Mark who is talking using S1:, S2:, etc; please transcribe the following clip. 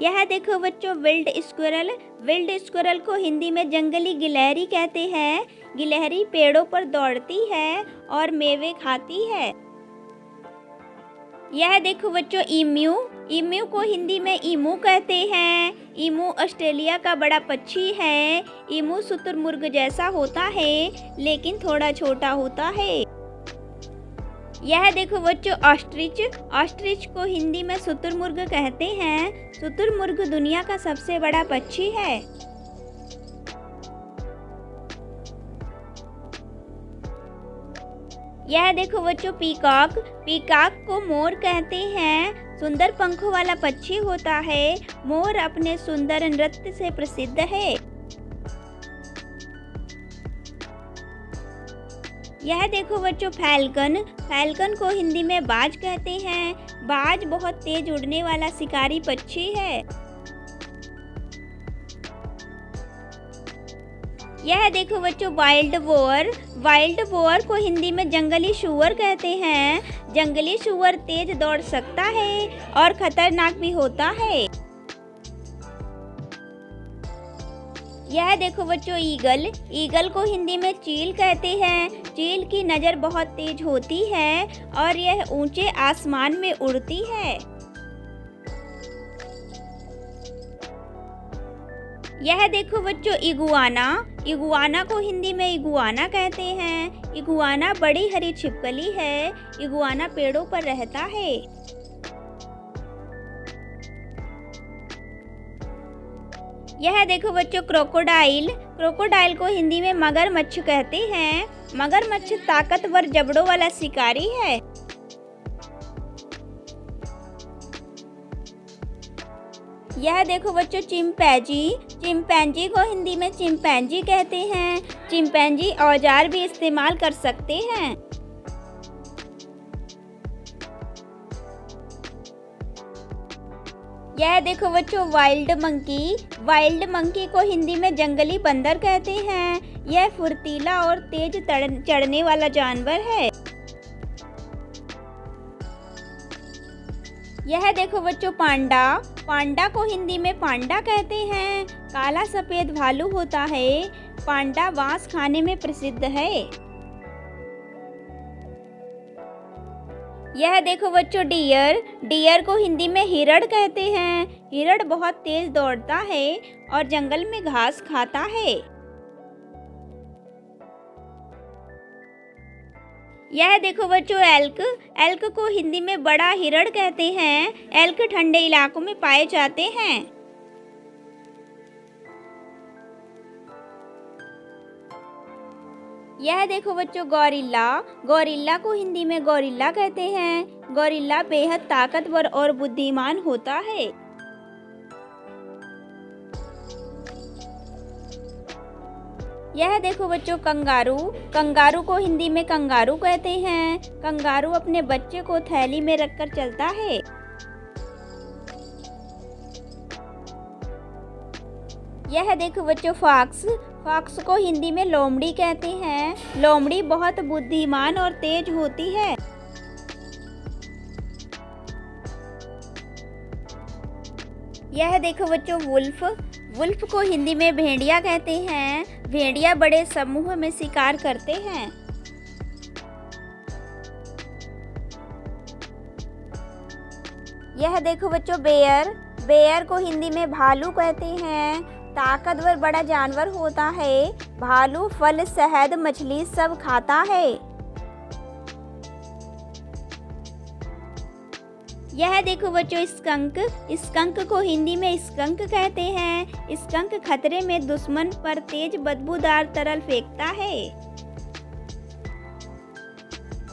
S1: यह देखो बच्चों विल्ड स्क्विरल। विल्ड स्क्विरल को हिंदी में जंगली गिलहरी कहते हैं। गिलहरी पेड़ों पर दौड़ती है और मेवे खाती है। यह देखो बच्चों ईम्यू। ईम्यू को हिंदी में ईमू कहते हैं। ईमू ऑस्ट्रेलिया का बड़ा पक्षी है। ईमू शुतुरमुर्ग जैसा होता है लेकिन थोड़ा छोटा होता है। यह देखो बच्चों ऑस्ट्रिच। ऑस्ट्रिच को हिंदी में शुतुरमुर्ग कहते हैं। शुतुरमुर्ग दुनिया का सबसे बड़ा पक्षी है। यह देखो बच्चों पीकॉक। पीकॉक को मोर कहते हैं। सुंदर पंखों वाला पक्षी होता है। मोर अपने सुंदर नृत्य से प्रसिद्ध है। यह देखो बच्चों फैल्कन। फैल्कन को हिंदी में बाज कहते हैं। बाज बहुत तेज उड़ने वाला शिकारी पक्षी है। यह देखो बच्चों वाइल्ड बोअर। वाइल्ड बोअर को हिंदी में जंगली सूअर कहते हैं। जंगली सूअर तेज दौड़ सकता है और खतरनाक भी होता है। यह देखो बच्चों ईगल। ईगल को हिंदी में चील कहते हैं। चील की नज़र बहुत तेज होती है और यह ऊंचे आसमान में उड़ती है। यह देखो बच्चों इगुआना। इगुआना को हिंदी में इगुआना कहते हैं। इगुआना बड़ी हरी छिपकली है। इगुआना पेड़ों पर रहता है। यह देखो बच्चों क्रोकोडाइल। क्रोकोडाइल को हिंदी में मगरमच्छ कहते हैं। मगरमच्छ ताकतवर जबड़ों वाला शिकारी है। यह देखो बच्चों चिंपैंजी। चिंपैंजी को हिंदी में चिंपैंजी कहते हैं। चिंपैंजी औजार भी इस्तेमाल कर सकते हैं। यह देखो बच्चों वाइल्ड मंकी। वाइल्ड मंकी को हिंदी में जंगली बंदर कहते हैं। यह फुर्तीला और तेज चढ़ने वाला जानवर है। यह देखो बच्चों पांडा। पांडा को हिंदी में पांडा कहते हैं। काला सफेद भालू होता है। पांडा बांस खाने में प्रसिद्ध है। यह देखो बच्चों डियर। डियर को हिंदी में हिरण कहते हैं। हिरण बहुत तेज दौड़ता है और जंगल में घास खाता है। यह देखो बच्चों एल्क। एल्क को हिंदी में बड़ा हिरण कहते हैं। एल्क ठंडे इलाकों में पाए जाते हैं। यह देखो बच्चों गौरिल्ला। गौरिल्ला को हिंदी में गौरिल्ला कहते हैं। गौरिल्ला बेहद ताकतवर और बुद्धिमान होता है। यह देखो बच्चों कंगारू। कंगारू को हिंदी में कंगारू कहते हैं। कंगारू अपने बच्चे को थैली में रखकर चलता है। यह देखो बच्चों फॉक्स। फॉक्स को हिंदी में लोमड़ी कहते हैं। लोमड़ी बहुत बुद्धिमान और तेज होती है। यह देखो बच्चों वुल्फ। वुल्फ को हिंदी में भेड़िया कहते हैं। भेड़िया बड़े समूह में शिकार करते हैं। यह देखो बच्चों बेयर। बेयर को हिंदी में भालू कहते हैं। ताकतवर बड़ा जानवर होता है। भालू फल, शहद, मछली सब खाता है। यह देखो बच्चों स्कंक। स्कंक को हिंदी में स्कंक कहते हैं। स्कंक खतरे में दुश्मन पर तेज बदबूदार तरल फेंकता है।